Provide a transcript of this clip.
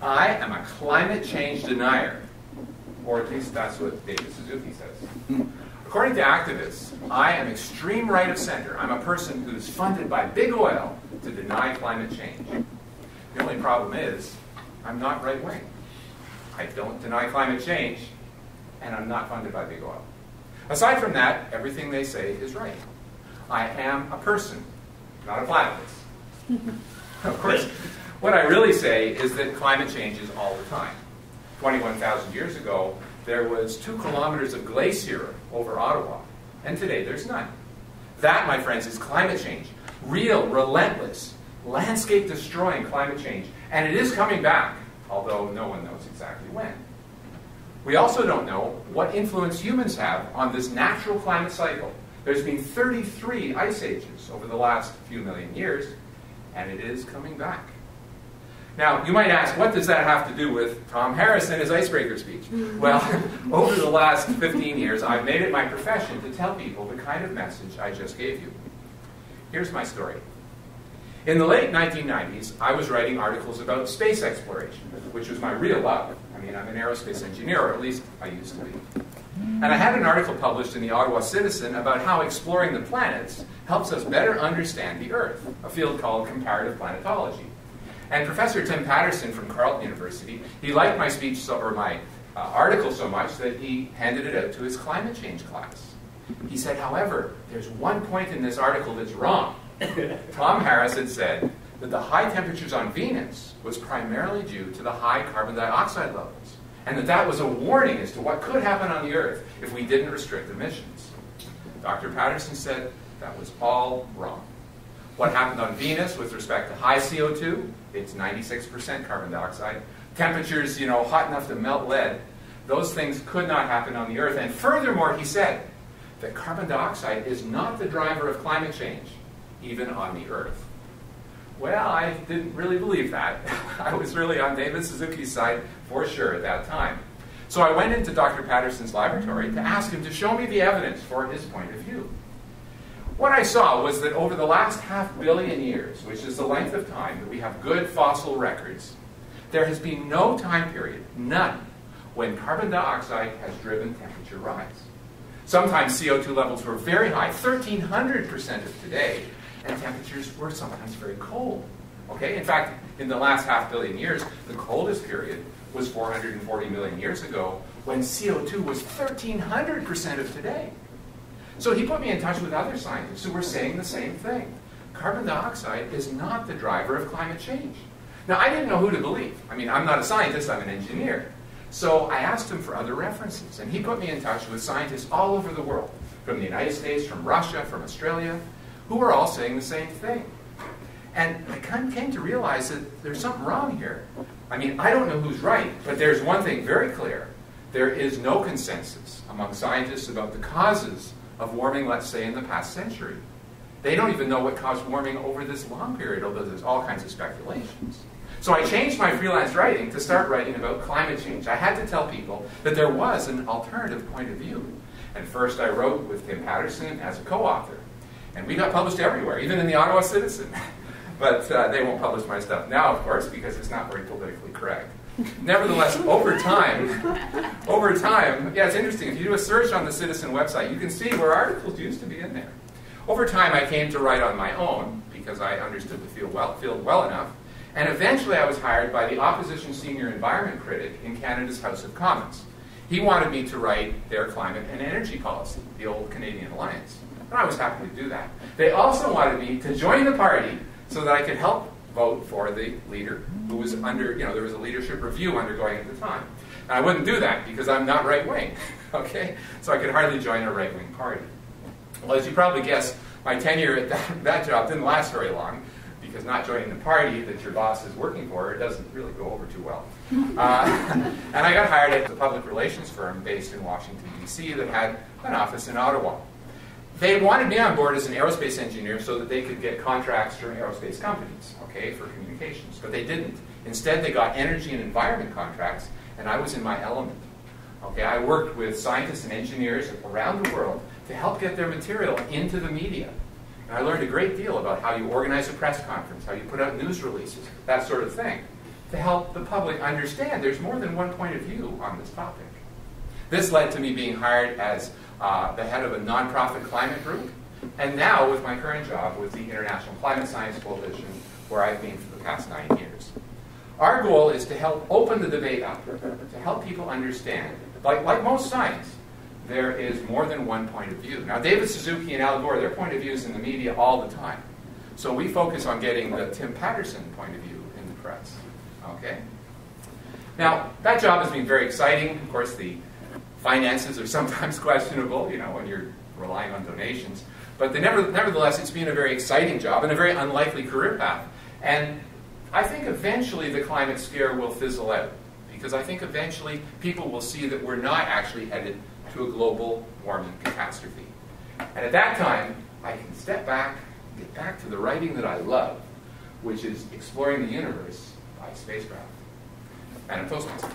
I am a climate change denier. Or at least that's what David Suzuki says. According to activists, I am extreme right of center. I'm a person who's funded by big oil to deny climate change. The only problem is, I'm not right wing. I don't deny climate change, and I'm not funded by big oil. Aside from that, everything they say is right. I am a person, not a platypus. Of course, what I really say is that climate changes all the time. 21,000 years ago, there was 2 kilometers of glacier over Ottawa, and today there's none. That, my friends, is climate change. Real, relentless, landscape-destroying climate change. And it is coming back, although no one knows exactly when. We also don't know what influence humans have on this natural climate cycle. There's been 33 ice ages over the last few million years, and it is coming back. Now, you might ask, what does that have to do with Tom Harris and his icebreaker speech? Well, over the last 15 years, I've made it my profession to tell people the kind of message I just gave you. Here's my story. In the late 1990s, I was writing articles about space exploration, which was my real love. I mean, I'm an aerospace engineer, or at least I used to be. And I had an article published in the Ottawa Citizen about how exploring the planets helps us better understand the Earth, a field called comparative planetology. And Professor Tim Patterson from Carleton University, he liked my speech, or my article so much that he handed it out to his climate change class. He said, however, there's one point in this article that's wrong. Tom Harris had said that the high temperatures on Venus was primarily due to the high carbon dioxide levels, and that was a warning as to what could happen on the Earth if we didn't restrict emissions. Dr. Patterson said that was all wrong. What happened on Venus with respect to high CO2, it's 96% carbon dioxide. Temperatures, hot enough to melt lead, those things could not happen on the Earth. And furthermore, he said that carbon dioxide is not the driver of climate change, even on the Earth. Well, I didn't really believe that. I was really on David Suzuki's side for sure at that time. So I went into Dr. Patterson's laboratory to ask him to show me the evidence for his point of view. What I saw was that over the last 500 million years, which is the length of time that we have good fossil records, there has been no time period, none, when carbon dioxide has driven temperature rise. Sometimes CO2 levels were very high, 1,300% of today, and temperatures were sometimes very cold. Okay? In fact, in the last 500 million years, the coldest period was 440 million years ago, when CO2 was 1,300% of today. So he put me in touch with other scientists who were saying the same thing. Carbon dioxide is not the driver of climate change. Now, I didn't know who to believe. I mean, I'm not a scientist, I'm an engineer. So I asked him for other references, and he put me in touch with scientists all over the world, from the United States, from Russia, from Australia, who were all saying the same thing. And I kind of came to realize that there's something wrong here. I mean, I don't know who's right, but there's one thing very clear. There is no consensus among scientists about the causes of warming, let's say, in the past century. They don't even know what caused warming over this long period, although there's all kinds of speculations. So I changed my freelance writing to start writing about climate change. I had to tell people that there was an alternative point of view. And first I wrote with Tim Patterson as a co-author. And we got published everywhere, even in the Ottawa Citizen. But they won't publish my stuff now, of course, because it's not very politically correct. Nevertheless, over time, yeah, it's interesting. If you do a search on the Citizen website, you can see where articles used to be in there. Over time, I came to write on my own because I understood the field well enough. And eventually, I was hired by the opposition senior environment critic in Canada's House of Commons. He wanted me to write their climate and energy policy, the old Canadian Alliance. And I was happy to do that. They also wanted me to join the party so that I could help vote for the leader who was under, there was a leadership review undergoing at the time. And I wouldn't do that because I'm not right-wing, okay? So I could hardly join a right-wing party. Well, as you probably guessed, my tenure at that job didn't last very long because not joining the party that your boss is working for, it doesn't really go over too well. And I got hired at a public relations firm based in Washington, D.C. that had an office in Ottawa. They wanted me on board as an aerospace engineer so that they could get contracts from aerospace companies, okay, for communications. But they didn't. Instead, they got energy and environment contracts, and I was in my element. Okay, I worked with scientists and engineers around the world to help get their material into the media. And I learned a great deal about how you organize a press conference, how you put out news releases, that sort of thing. to help the public understand there's more than one point of view on this topic. This led to me being hired as the head of a nonprofit climate group, and now with my current job with the International Climate Science Coalition, where I've been for the past 9 years. Our goal is to help open the debate up, to help people understand, like most science, there is more than one point of view. Now, David Suzuki and Al Gore, their point of view is in the media all the time. So we focus on getting the Tim Patterson point of view in the press. Okay? Now, that job has been very exciting. Of course, the finances are sometimes questionable, you know, when you're relying on donations. But nevertheless, it's been a very exciting job and a very unlikely career path. And I think eventually the climate scare will fizzle out, because I think eventually people will see that we're not actually headed to a global warming catastrophe. And at that time, I can step back, get back to the writing that I love, which is exploring the universe by spacecraft. And I'm Toastmaster.